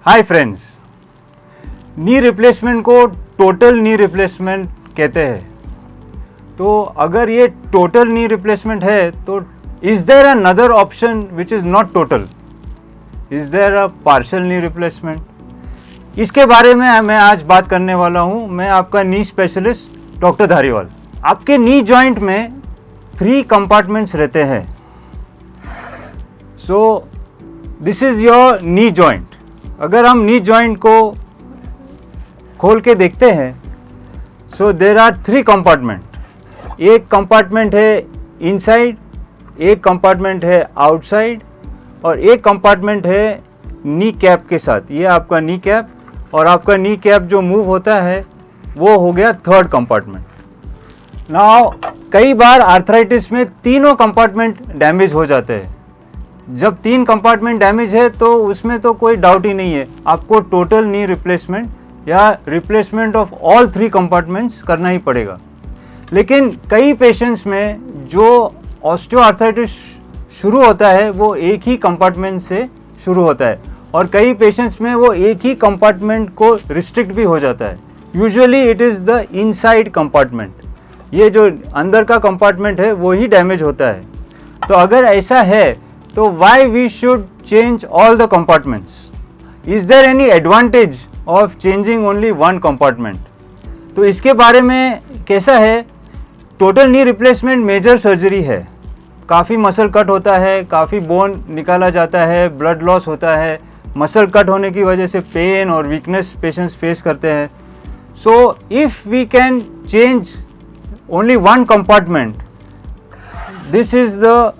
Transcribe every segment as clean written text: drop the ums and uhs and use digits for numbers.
Hi friends, knee replacement को total knee replacement कहते हैं। तो अगर ये टोटल नी रिप्लेसमेंट है तो is there another option which is not total? Is there a partial knee replacement? इसके बारे में मैं आज बात करने वाला हूँ। मैं आपका नी स्पेशलिस्ट डॉक्टर धारीवाल। आपके नी जॉइंट में 3 कंपार्टमेंट्स रहते हैं। So this is your knee joint. अगर हम नी जॉइंट को खोल के देखते हैं, सो देर आर 3 कंपार्टमेंट। एक कंपार्टमेंट है इनसाइड, एक कंपार्टमेंट है आउटसाइड और एक कंपार्टमेंट है नी कैप के साथ। ये आपका नी कैप, और आपका नी कैप जो मूव होता है वो हो गया 3rd कंपार्टमेंट। नाउ कई बार आर्थराइटिस में तीनों कंपार्टमेंट डैमेज हो जाते हैं। जब 3 कंपार्टमेंट डैमेज है तो उसमें तो कोई डाउट ही नहीं है, आपको टोटल नी रिप्लेसमेंट या रिप्लेसमेंट ऑफ ऑल 3 कंपार्टमेंट्स करना ही पड़ेगा। लेकिन कई पेशेंट्स में जो ऑस्टियोआर्थराइटिस शुरू होता है वो एक ही कंपार्टमेंट से शुरू होता है, और कई पेशेंट्स में वो एक ही कंपार्टमेंट को रिस्ट्रिक्ट भी हो जाता है। Usually it is the inside compartment, ये जो अंदर का कंपार्टमेंट है वो ही डैमेज होता है। तो अगर ऐसा है तो why we should change all the compartments? Is there any advantage of changing only one compartment? तो इसके बारे में कैसा है, total knee replacement major surgery है। काफ़ी मसल कट होता है, काफ़ी बोन निकाला जाता है, ब्लड लॉस होता है। मसल कट होने की वजह से पेन और वीकनेस पेशेंट्स फेस करते हैं। So if we can change only one compartment, this is the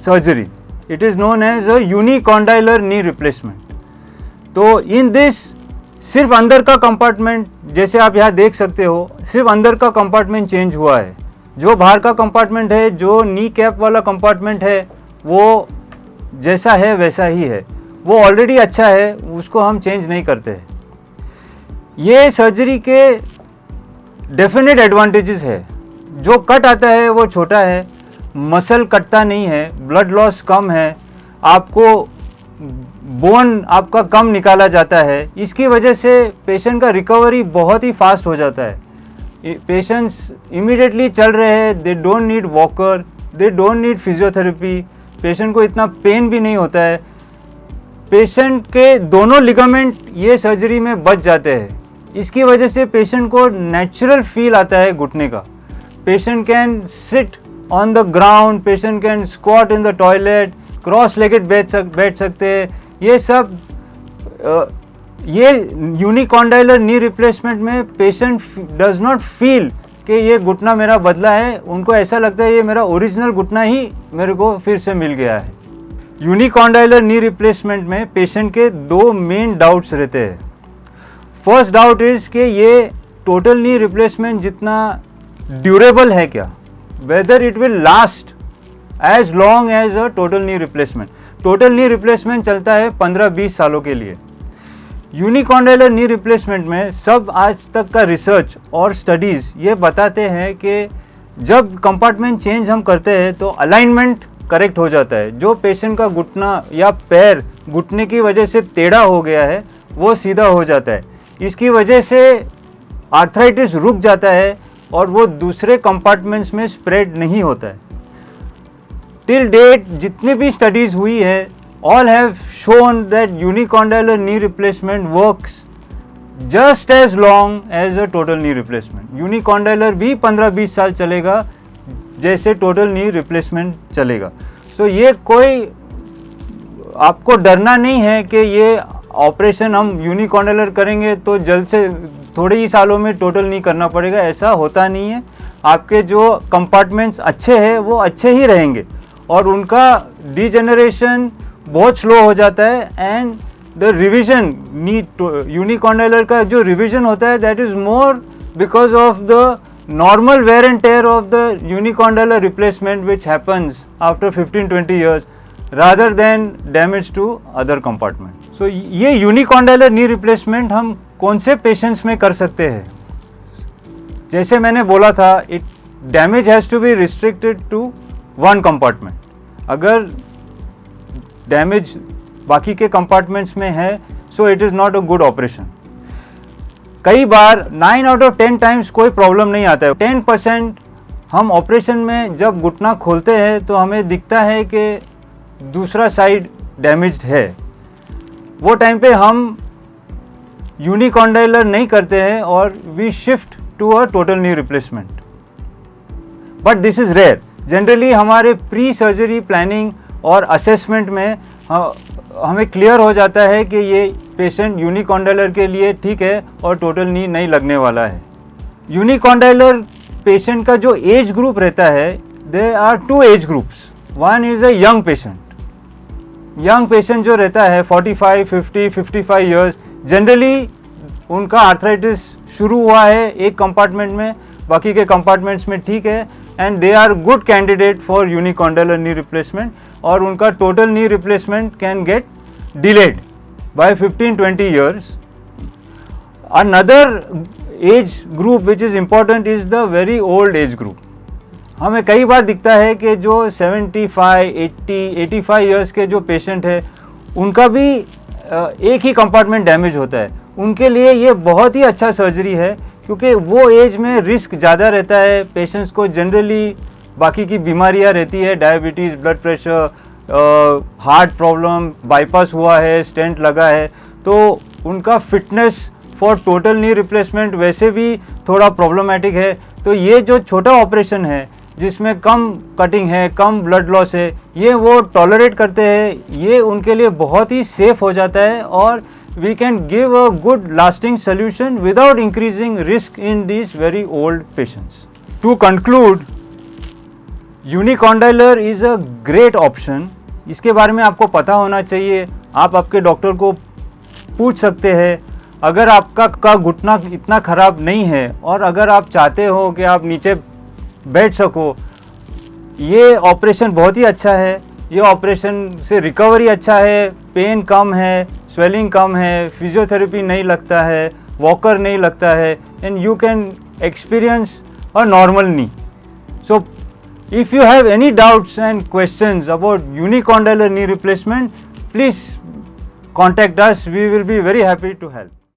surgery. It is known as a unicondylar knee replacement. तो इन दिस सिर्फ अंदर का कंपार्टमेंट, जैसे आप यहाँ देख सकते हो, सिर्फ अंदर का कंपार्टमेंट चेंज हुआ है। जो बाहर का कंपार्टमेंट है, जो नी कैप वाला कंपार्टमेंट है, वो जैसा है वैसा ही है, वो ऑलरेडी अच्छा है, उसको हम चेंज नहीं करते हैं। ये सर्जरी के डेफिनेट एडवांटेजेस है। जो कट आता है वो छोटा है, मसल कटता नहीं है, ब्लड लॉस कम है, आपको बोन आपका कम निकाला जाता है। इसकी वजह से पेशेंट का रिकवरी बहुत ही फास्ट हो जाता है। पेशेंट्स इमीडिएटली चल रहे हैं, they don't need walker, they don't need physiotherapy. Patient को इतना पेन भी नहीं होता है। पेशेंट के दोनों लिगामेंट ये सर्जरी में बच जाते हैं। इसकी वजह से पेशेंट को नेचुरल फील आता है घुटने का। Patient can sit on the ground, patient can squat in the toilet, cross-legged बैठ सकते हैं। ये सब ये यूनिकॉन्डाइलर नी रिप्लेसमेंट में पेशेंट डज नॉट फील कि ये घुटना मेरा बदला है। उनको ऐसा लगता है ये मेरा ओरिजिनल घुटना ही मेरे को फिर से मिल गया है। यूनिकॉन्डाइलर नी रिप्लेसमेंट में पेशेंट के 2 मेन डाउट्स रहते हैं। फर्स्ट डाउट इज कि ये टोटल नी रिप्लेसमेंट जितना ड्यूरेबल है क्या, whether it will last as long as a total knee replacement. Total knee replacement चलता है 15-20 सालों के लिए। यूनिकॉन्डाइलर नी रिप्लेसमेंट में सब आज तक का रिसर्च और स्टडीज़ ये बताते हैं कि जब कंपार्टमेंट चेंज हम करते हैं तो अलाइनमेंट करेक्ट हो जाता है। जो पेशेंट का घुटना या पैर घुटने की वजह से टेढ़ा हो गया है वो सीधा हो जाता है। इसकी वजह से आर्थराइटिस रुक जाता है और वो दूसरे कंपार्टमेंट्स में स्प्रेड नहीं होता है। टिल डेट जितनी भी स्टडीज़ हुई है, all have shown that unicondylar knee replacement works just as long as a total knee replacement. Unicondylar भी 15-20 साल चलेगा जैसे टोटल नी रिप्लेसमेंट चलेगा। सो ये कोई आपको डरना नहीं है कि ये ऑपरेशन हम यूनिकॉन्डाइलर करेंगे तो जल्द से थोड़े ही सालों में टोटल नहीं करना पड़ेगा, ऐसा होता नहीं है। आपके जो कंपार्टमेंट्स अच्छे हैं वो अच्छे ही रहेंगे और उनका डिजेनरेशन बहुत स्लो हो जाता है। And the revision knee unicondylar का जो रिवीजन होता है that is more because of the normal wear and tear of the unicondylar replacement which happens after 15-20 years rather than damage to other compartment. So ये यूनिकॉन्डाइलर knee replacement हम कौन से patients में कर सकते हैं? जैसे मैंने बोला था, it damage has to be restricted to 1 compartment. अगर डैमेज बाकी के कंपार्टमेंट्स में है, so it is not a good operation. कई बार 9 आउट ऑफ 10 टाइम्स कोई प्रॉब्लम नहीं आता है। 10% हम ऑपरेशन में जब घुटना खोलते हैं तो हमें दिखता है कि दूसरा साइड डैमेज्ड है, वो टाइम पे हम यूनिकॉन्डाइलर नहीं करते हैं और we shift to a total knee replacement, but this is rare. Generally हमारे प्री सर्जरी प्लानिंग और असेसमेंट में हमें क्लियर हो जाता है कि ये पेशेंट यूनिकॉन्डाइलर के लिए ठीक है और टोटल नी नहीं लगने वाला है। यूनिकॉन्डाइलर पेशेंट का जो एज ग्रुप रहता है, they are 2 age groups. One is a young patient. Young patient जो रहता है 45, 50, 55 ईयर्स, जनरली उनका आर्थराइटिस शुरू हुआ है एक कंपार्टमेंट में, बाकी के कंपार्टमेंट्स में ठीक है, and they are good candidate for unicondylar knee replacement, और उनका total knee replacement can get delayed by 15-20 years. Another age group which is important is the very old age group. हमें कई बार दिखता है कि जो 75, 80, 85 ईयर्स के जो पेशेंट है, उनका भी एक ही कंपार्टमेंट डैमेज होता है। उनके लिए ये बहुत ही अच्छा सर्जरी है, क्योंकि वो एज में रिस्क ज़्यादा रहता है। पेशेंट्स को जनरली बाकी की बीमारियां रहती है, diabetes, blood pressure, heart problem, bypass हुआ है, स्टेंट लगा है, तो उनका fitness for total knee replacement वैसे भी थोड़ा प्रॉब्लमेटिक है। तो ये जो छोटा ऑपरेशन है जिसमें कम कटिंग है, कम ब्लड लॉस है, ये वो टॉलरेट करते हैं, ये उनके लिए बहुत ही सेफ हो जाता है, और we can give a good lasting solution without increasing risk in these very old patients. To conclude, यूनिकॉन्डाइलर is a great option. इसके बारे में आपको पता होना चाहिए। आप आपके डॉक्टर को पूछ सकते हैं। अगर आपका घुटना इतना ख़राब नहीं है और अगर आप चाहते हो कि आप नीचे बैठ सको, ये ऑपरेशन बहुत ही अच्छा है। ये ऑपरेशन से रिकवरी अच्छा है, पेन कम है, स्वेलिंग कम है, फिजियोथेरेपी नहीं लगता है, वॉकर नहीं लगता है, and you can experience a normal knee. So if you have any doubts and questions about unicondylar knee replacement, please contact us. We will be very happy to help.